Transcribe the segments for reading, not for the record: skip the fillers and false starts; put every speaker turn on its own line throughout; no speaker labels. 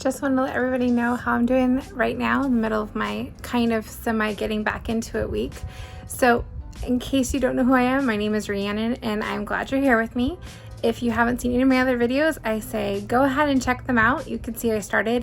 Just want to let everybody know how I'm doing right now in the middle of my kind of semi getting back into it week. So in case you don't know who I am, my name is Rhiannon and I'm glad you're here with me. If you haven't seen any of my other videos, I say go ahead and check them out. You can see I started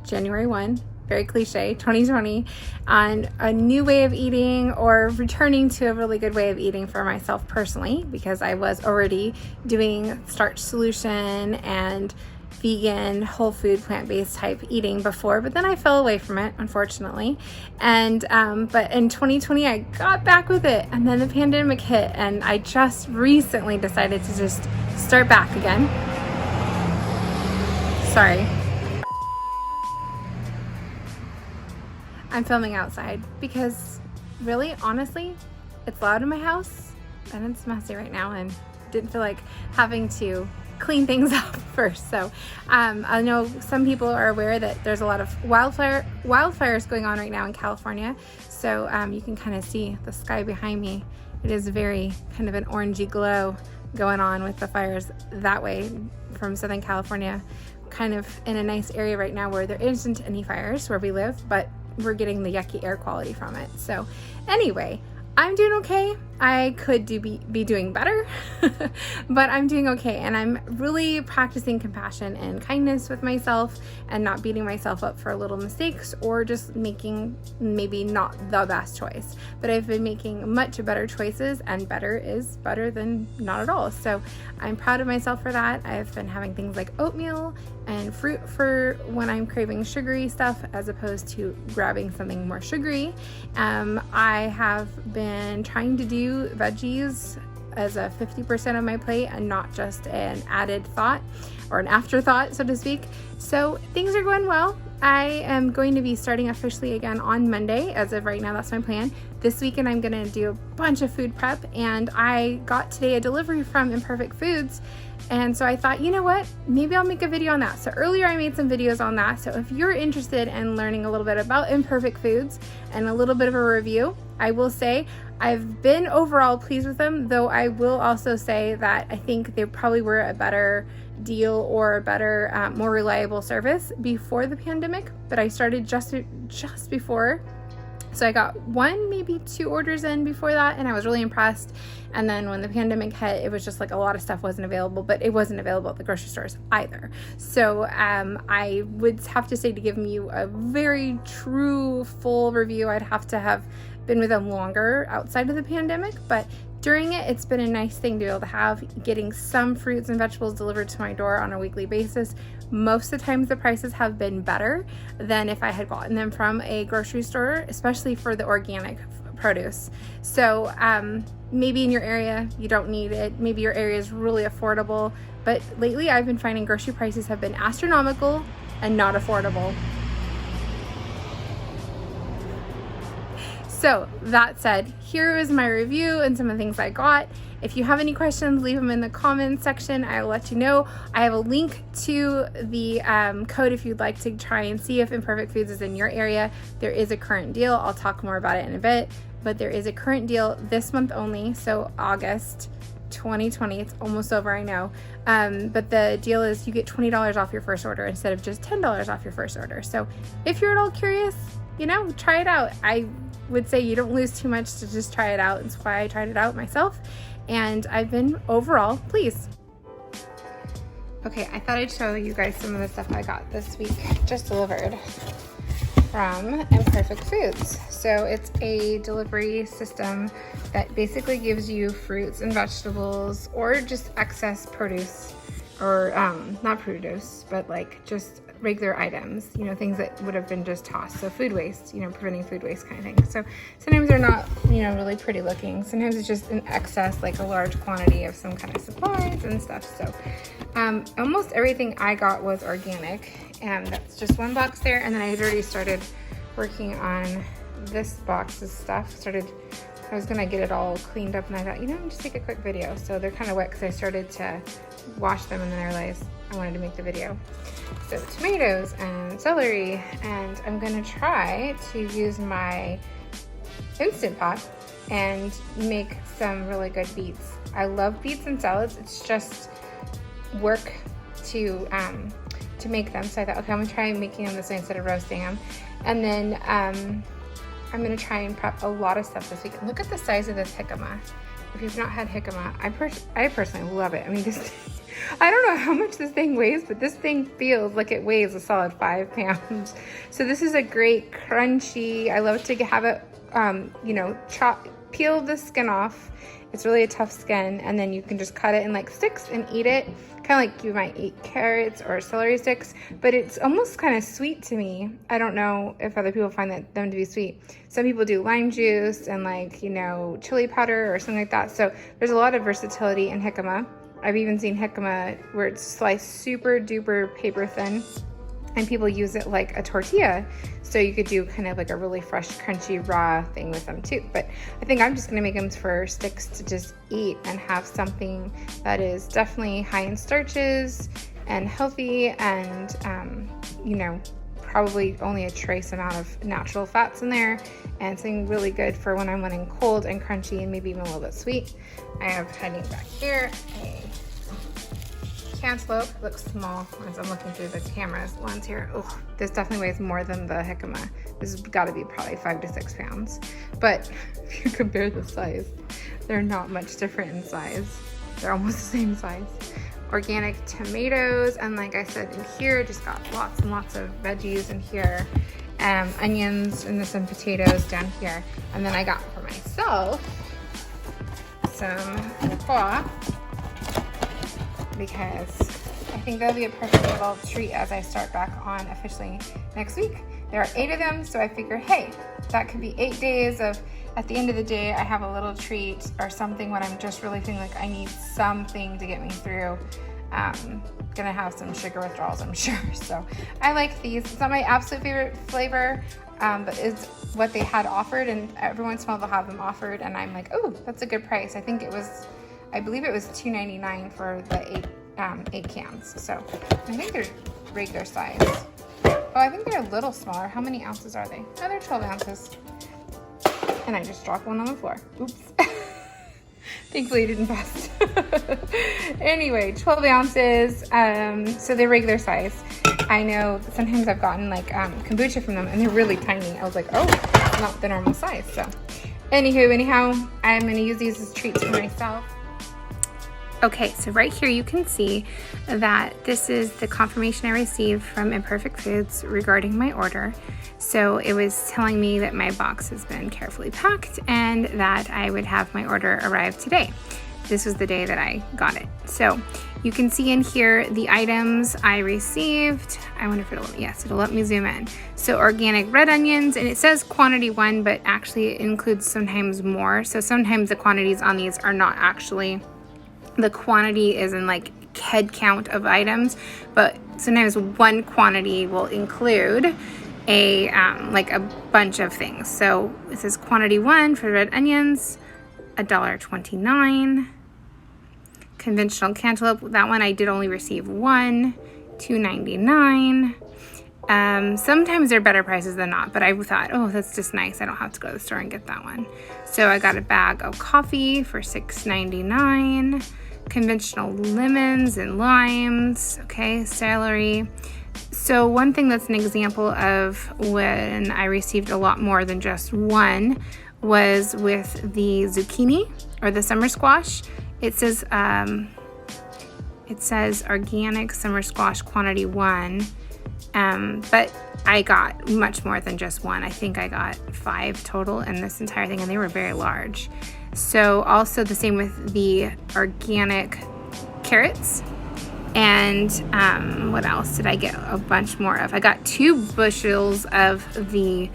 January 1, very cliche, 2020, on a new way of eating or returning to a really good way of eating for myself personally, because I was already doing starch solution and vegan, whole food, plant-based type eating before, but then I fell away from it, unfortunately. And but in 2020, I got back with it, and then the pandemic hit, and I just recently decided to just start back again. Sorry. I'm filming outside because really, honestly, it's loud in my house and it's messy right now and didn't feel like having to clean things up first. So I know some people are aware that there's a lot of wildfires going on right now in California. So you can kind of see the sky behind me. It is very kind of an orangey glow going on with the fires that way from Southern California, kind of in a nice area right now where there isn't any fires where we live, but we're getting the yucky air quality from it. So anyway, I'm doing okay. I could be doing better, but I'm doing okay. And I'm really practicing compassion and kindness with myself and not beating myself up for little mistakes or just making maybe not the best choice. But I've been making much better choices, and better is better than not at all. So I'm proud of myself for that. I've been having things like oatmeal and fruit for when I'm craving sugary stuff as opposed to grabbing something more sugary. I have been trying to do veggies as a 50% of my plate and not just an added thought or an afterthought, so to speak. So things are going well. I am going to be starting officially again on Monday. As of right now, that's my plan. This weekend I'm going to do a bunch of food prep, and I got today a delivery from Imperfect Foods. And so I thought, you know what, maybe I'll make a video on that. So earlier I made some videos on that. So if you're interested in learning a little bit about Imperfect Foods and a little bit of a review, I will say I've been overall pleased with them, though I will also say that I think they probably were a better deal or a better, more reliable service before the pandemic, but I started just before. So I got one, maybe two orders in before that, and I was really impressed. And then when the pandemic hit, it was just like a lot of stuff wasn't available, but it wasn't available at the grocery stores either. So I would have to say, to give you a very true, full review, I'd have to have been with them longer outside of the pandemic. But during it, it's been a nice thing to be able to have, getting some fruits and vegetables delivered to my door on a weekly basis. Most of the times the prices have been better than if I had gotten them from a grocery store, especially for the organic produce. So maybe in your area you don't need it, maybe your area is really affordable, but lately I've been finding grocery prices have been astronomical and not affordable. So that said, here is my review and some of the things I got. If you have any questions, leave them in the comments section. I will let you know. I have a link to the code if you'd like to try and see if Imperfect Foods is in your area. There is a current deal. I'll talk more about it in a bit, but there is a current deal this month only, so August 2020. It's almost over, I know. But the deal is you get $20 off your first order instead of just $10 off your first order. So if you're at all curious, try it out. I would say you don't lose too much to just try it out. That's why I tried it out myself, and I've been overall pleased. Okay, I thought I'd show you guys some of the stuff I got this week, just delivered from Imperfect Foods. So it's a delivery system that basically gives you fruits and vegetables or just excess produce, or not produce, but like just regular items, things that would have been just tossed. So food waste, preventing food waste kind of thing. So sometimes they're not, really pretty looking. Sometimes it's just an excess, like a large quantity of some kind of supplies and stuff. So almost everything I got was organic, and that's just one box there. And then I had already started working on this box of stuff. I was gonna get it all cleaned up, and I thought, just take a quick video. So they're kind of wet because I started to wash them and then I realized I wanted to make the video. So tomatoes and celery, and I'm gonna try to use my Instant Pot and make some really good beets. I love beets and salads. It's just work to to make them. So I thought, okay, I'm gonna try making them this way instead of roasting them. And then I'm gonna try and prep a lot of stuff this week. Look at the size of this jicama. If you've not had jicama, I personally love it. I mean, I don't know how much this thing weighs, but this thing feels like it weighs a solid 5 pounds. So this is a great crunchy, I love to have it, you know, peel the skin off. It's really a tough skin, and then you can just cut it in like sticks and eat it, kind of like you might eat carrots or celery sticks, but it's almost kind of sweet to me. I don't know if other people find them to be sweet. Some people do lime juice and like, you know, chili powder or something like that. So there's a lot of versatility in jicama. I've even seen jicama where it's sliced super duper paper thin, and people use it like a tortilla. So you could do kind of like a really fresh, crunchy, raw thing with them too. But I think I'm just gonna make them for sticks to just eat and have something that is definitely high in starches and healthy, and you know, probably only a trace amount of natural fats in there, and something really good for when I'm wanting cold and crunchy and maybe even a little bit sweet. I have hiding back here a cantaloupe. Looks small as I'm looking through the camera's lens here. Oh, this definitely weighs more than the jicama. This has got to be probably 5 to 6 pounds. But if you compare the size, they're not much different in size. They're almost the same size. Organic tomatoes, and like I said, in here, just got lots and lots of veggies in here. Onions and some potatoes down here. And then I got for myself some quinoa, because I think that'll be a perfect little treat as I start back on officially next week. There are 8 of them, so I figured, hey, that could be 8 days of, at the end of the day, I have a little treat or something when I'm just really feeling like I need something to get me through. Gonna have some sugar withdrawals, I'm sure. So I like these. It's not my absolute favorite flavor, but it's what they had offered, and every once in a while they'll have them offered, and I'm like, oh, that's a good price. I believe it was $2.99 for the 8 cans. So I think they're regular size. Oh, I think they're a little smaller. How many ounces are they? Oh, they're 12 ounces. And I just dropped one on the floor. Oops. Thankfully it didn't bust. Anyway, 12 ounces. So they're regular size. I know sometimes I've gotten like kombucha from them, and they're really tiny. I was like, oh, it's not the normal size. So anyhow, I'm going to use these as treats for myself. Okay, so right here you can see that this is the confirmation I received from Imperfect Foods regarding my order. So it was telling me that my box has been carefully packed and that I would have my order arrive today. This was the day that I got it. So you can see in here the items I received. I wonder if it'll let me zoom in. So organic red onions, and it says quantity 1, but actually it includes sometimes more. So sometimes the quantities on these are not actually, the quantity is in like head count of items, but sometimes one quantity will include a like a bunch of things. So this is quantity 1 for red onions, $1.29. Conventional cantaloupe, that one I did only receive 1, $2.99. Sometimes they're better prices than not, but I thought, oh, that's just nice. I don't have to go to the store and get that one. So I got a bag of coffee for $6.99. Conventional lemons and limes, okay, celery. So one thing that's an example of when I received a lot more than just one was with the zucchini or the summer squash. It says organic summer squash quantity 1, but I got much more than just one. I think I got 5 total in this entire thing, and they were very large. So also the same with the organic carrots. And what else did I get a bunch more of? I got 2 bushels of the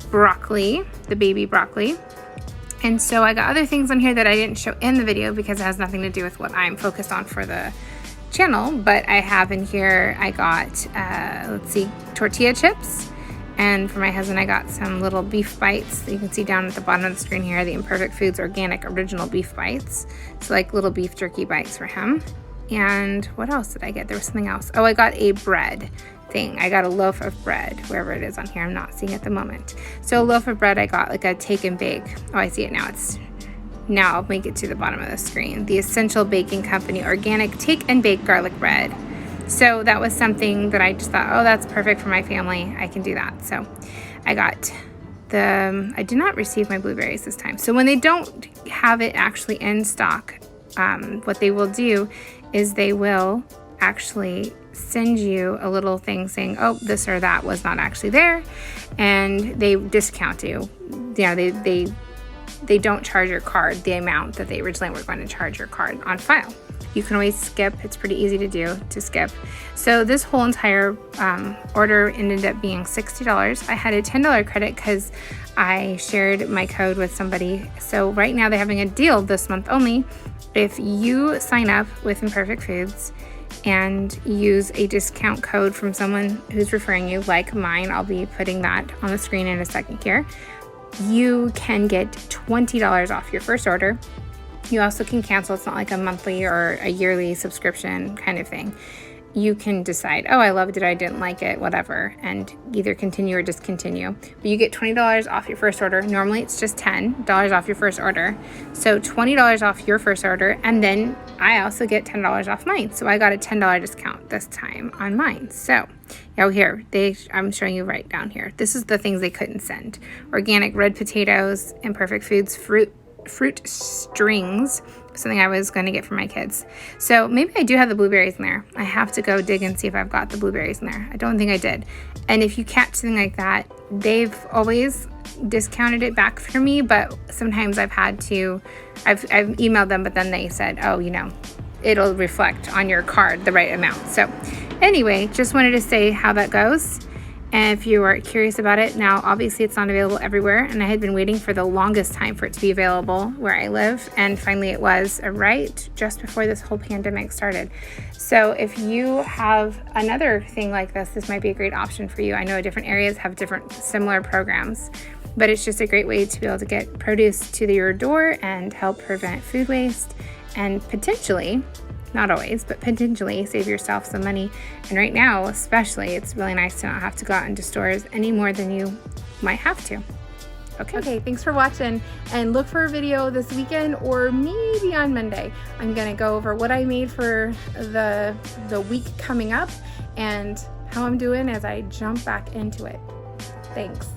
broccoli, the baby broccoli. And so I got other things on here that I didn't show in the video because it has nothing to do with what I'm focused on for the channel. But I have in here, I got, tortilla chips. And for my husband, I got some little beef bites. You can see down at the bottom of the screen here, the Imperfect Foods organic original beef bites. So like little beef jerky bites for him. And what else did I get? There was something else. Oh, I got a bread thing. I got a loaf of bread, wherever it is on here. I'm not seeing it at the moment. So a loaf of bread, I got like a take and bake. Oh, I see it now. Now I'll make it to the bottom of the screen. The Essential Baking Company organic take and bake garlic bread. So that was something that I just thought, oh, that's perfect for my family. I can do that. So I did not receive my blueberries this time. So when they don't have it actually in stock, what they will do is they will actually send you a little thing saying, oh, this or that was not actually there, and they discount you. They don't charge your card the amount that they originally were going to charge your card on file. You can always skip. It's pretty easy to do, to skip. So this whole entire order ended up being $60. I had a $10 credit because I shared my code with somebody. So right now they're having a deal this month only. If you sign up with Imperfect Foods and use a discount code from someone who's referring you, like mine, I'll be putting that on the screen in a second here, you can get $20 off your first order. You also can cancel. It's not like a monthly or a yearly subscription kind of thing. You can decide, oh, I loved it, I didn't like it, whatever, and either continue or discontinue. But you get $20 off your first order. Normally it's just $10 off your first order. So $20 off your first order, and then I also get $10 off mine. So I got a $10 discount this time on mine. So here, I'm showing you right down here. This is the things they couldn't send. Organic red potatoes, Imperfect Foods, fruit strings, something I was going to get for my kids. So maybe I do have the blueberries in there. I have to go dig and see if I've got the blueberries in there. I don't think I did. And if you catch something like that, they've always discounted it back for me, but sometimes I've emailed them, but then they said, oh, it'll reflect on your card the right amount. So anyway, just wanted to say how that goes. And if you are curious about it, now obviously it's not available everywhere, and I had been waiting for the longest time for it to be available where I live, and finally it was right just before this whole pandemic started. So if you have another thing like this might be a great option for you. I know different areas have different similar programs, but it's just a great way to be able to get produce to your door and help prevent food waste, and potentially, not always, but potentially save yourself some money. And right now, especially, it's really nice to not have to go out into stores any more than you might have to. Okay, thanks for watching, and look for a video this weekend or maybe on Monday. I'm gonna go over what I made for the week coming up and how I'm doing as I jump back into it. Thanks.